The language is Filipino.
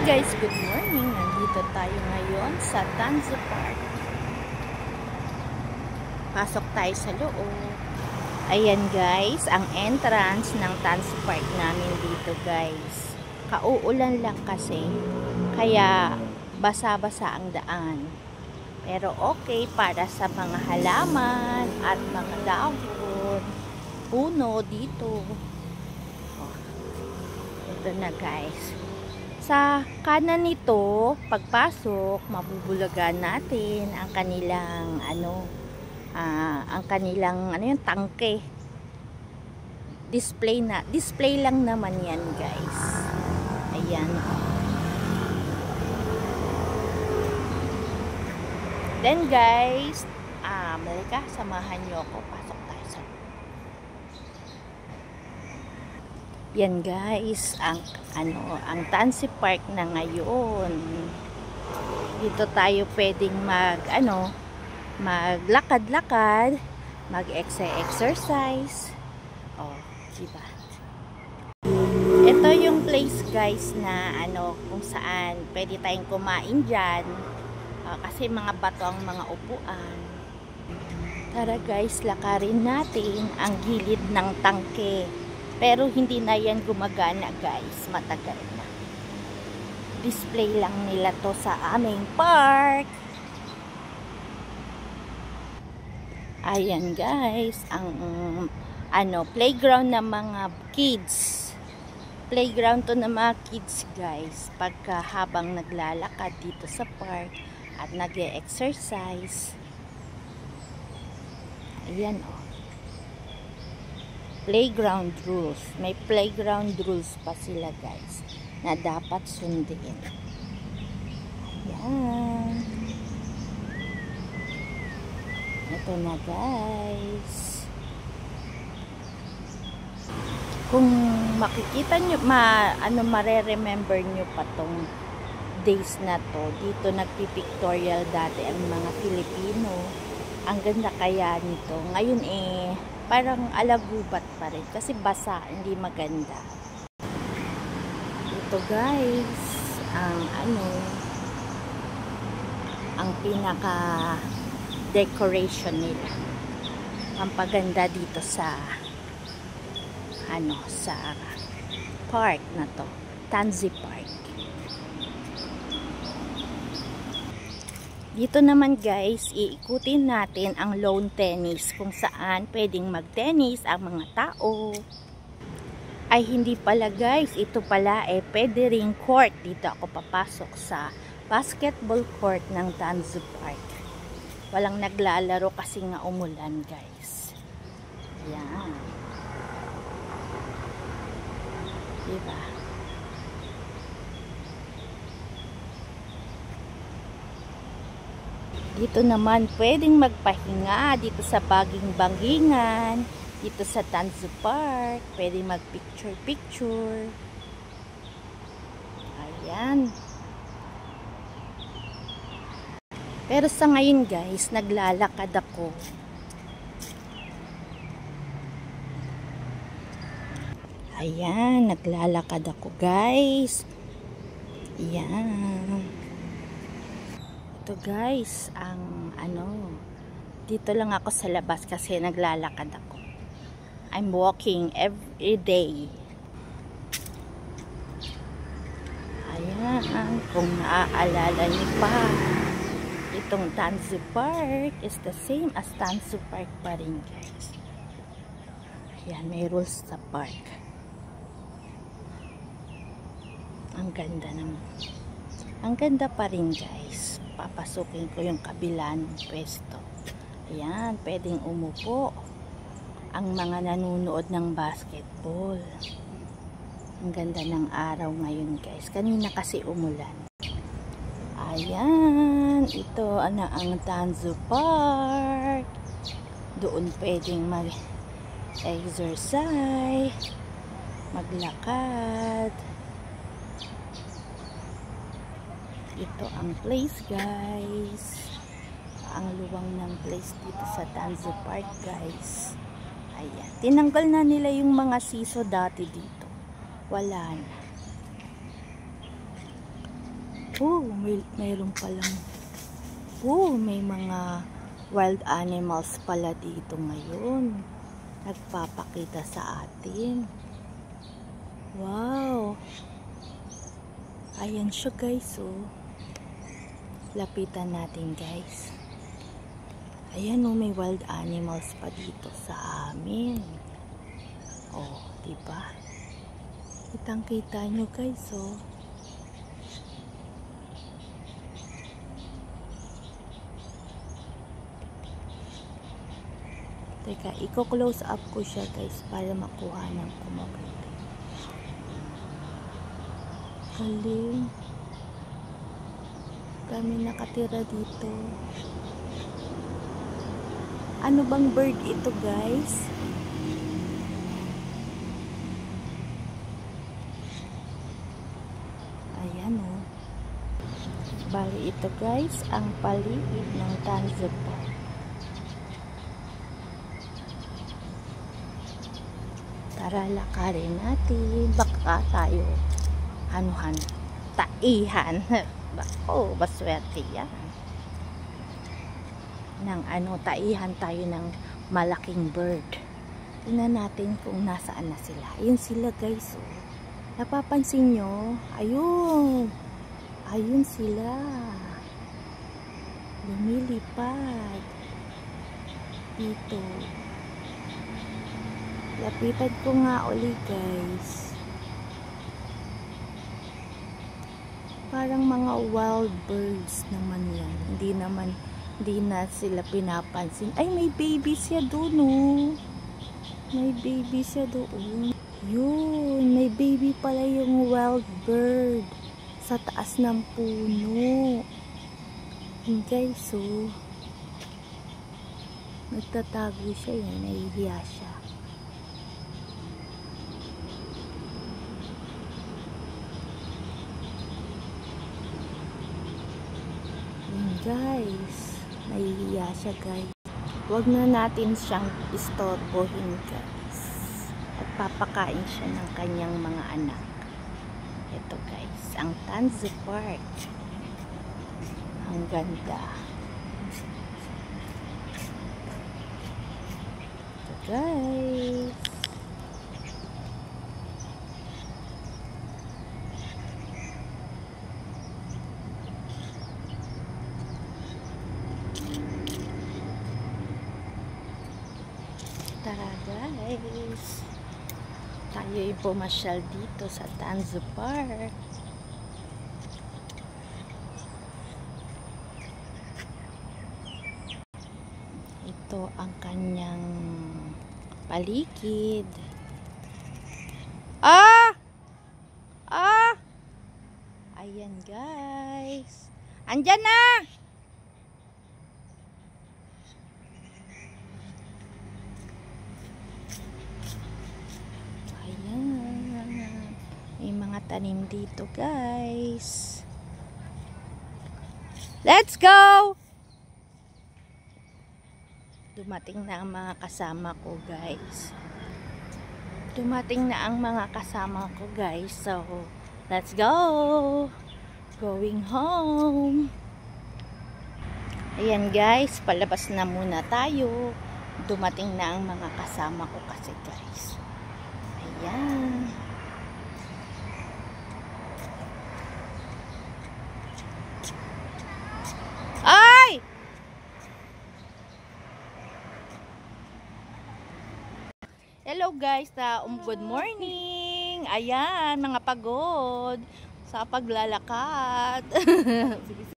Guys, good morning. Nandito tayo ngayon sa Tanzu Park. Pasok tayo sa loob. Ayan guys, ang entrance ng Tanzu Park namin dito guys. Kauulan lang kasi, kaya basa-basa ang daan. Pero okay para sa mga halaman at mga dahon, puno dito. Oh, ito na guys. Sa kanan nito, pagpasok, mabubulagan natin ang kanilang yung tangke. Display lang naman 'yan, guys. Ayan. Then guys, malika, samahan niyo ako. Pasok tayo sa yan guys, ang Tanzu Park na ngayon. Dito tayo pwedeng maglakad-lakad, mag-exercise. Oh, diba? Ito yung place guys na kung saan pwede tayong kumain diyan. Kasi mga bato ang mga upuan. Tara guys, lakarin natin ang gilid ng tangke. Pero hindi na yan gumagana guys, matagal na. Display lang nila to sa aming park. Ayan guys, ang playground ng mga kids. Playground to ng mga kids guys, pagka habang naglalakad dito sa park at nag-e-exercise. Ayan oh. Playground rules. May playground rules pa sila guys na dapat sundin. Ayan. Ito na guys. Kung makikita nyo, mare-remember nyo pa tong days na to. Dito nagpipictorial dati ang mga Pilipino. Ang ganda kaya nito. Ngayon parang alagubat pa rin kasi basa, hindi maganda. Ito guys, ang pinaka decoration nila. Ang paganda dito sa sa park na to, Tanzu Park. Dito naman guys, iikutin natin ang lawn tennis kung saan pwedeng mag-tennis ang mga tao. Ay hindi pala guys, ito pala pwede ring court. Dito ako papasok sa basketball court ng Tanzu Park. Walang naglalaro kasi nga umulan guys. Yan. Diba? Dito naman pwedeng magpahinga dito sa Baging-Bangingan, dito sa Tanzu Park, pwedeng mag-picture. Ayan. Pero sa ngayon guys, naglalakad ako. Ayan, naglalakad ako guys. Ayan. Ito guys, dito lang ako sa labas kasi naglalakad ako. I'm walking every day. Ayan, kung naaalala niyo pa, itong Tanzu Park is the same as Tanzu Park pa rin guys. Ayan, may rules sa park. Ang ganda naman. Ang ganda pa rin guys. Papasukin ko yung kabilang pwesto. Ayan, pwedeng umupo ang mga nanonood ng basketball. Ang ganda ng araw ngayon guys. Kanina kasi umulan. Ayan, ito ang Tanzu Park. Doon pwedeng mag-exercise, maglakad. Ito ang place guys. Ang luwang ng place dito sa Tanzu Park guys. Ayan. Tinanggal na nila yung mga siso dati dito. Wala na. Oh, mayroon palang. Oh, may mga wild animals pala dito ngayon. Nagpapakita sa atin. Wow. Ayan siya guys, oh. Lapitan natin guys. Ayan oh, may wild animals pa dito sa amin. Oh, diba? Kitang-kita nyo guys, oh. Teka, i-close up ko siya guys para makuha ng kumabuti. Galing. Kami nakatira dito. Ano bang bird ito guys? Ayan o. Bali ito guys, ang paligid ng Tanza Park. Tara, lakarin natin. Baka tayo anuhan, taihan. Oh, baswerte yan. Taihan tayo ng malaking bird. Tingnan natin kung nasaan na sila. Ayun sila guys, oh. Napapansin nyo? Ayun. Ayun sila. Lumilipad. Dito. Lapitan ko nga ulit guys. Parang mga wild birds naman yan. Hindi na sila pinapansin. Ay, may baby siya doon, oh. May baby siya doon. Yun, may baby pala yung wild bird sa taas ng puno. Yun guys, oh. Nagtatago siya yan, nahihiya siya. Guys, nahihiya siya guys. Huwag na natin siyang istorbohin guys. At papakain siya ng kanyang mga anak. Ito guys, ang Tanza Park. Ang ganda. Ito guys. Tara guys, tayo'y pumasyal dito sa Tanza Park. Ito ang kanyang paligid. Ayan guys, andyan na. May mga tanim dito guys. Let's go! Dumating na ang mga kasama ko guys. So, let's go! Going home. Ayan guys, palabas na muna tayo. Dumating na ang mga kasama ko kasi guys. Ayan. Ay! Hello guys, good morning. Ayan, mga pagod sa paglalakad.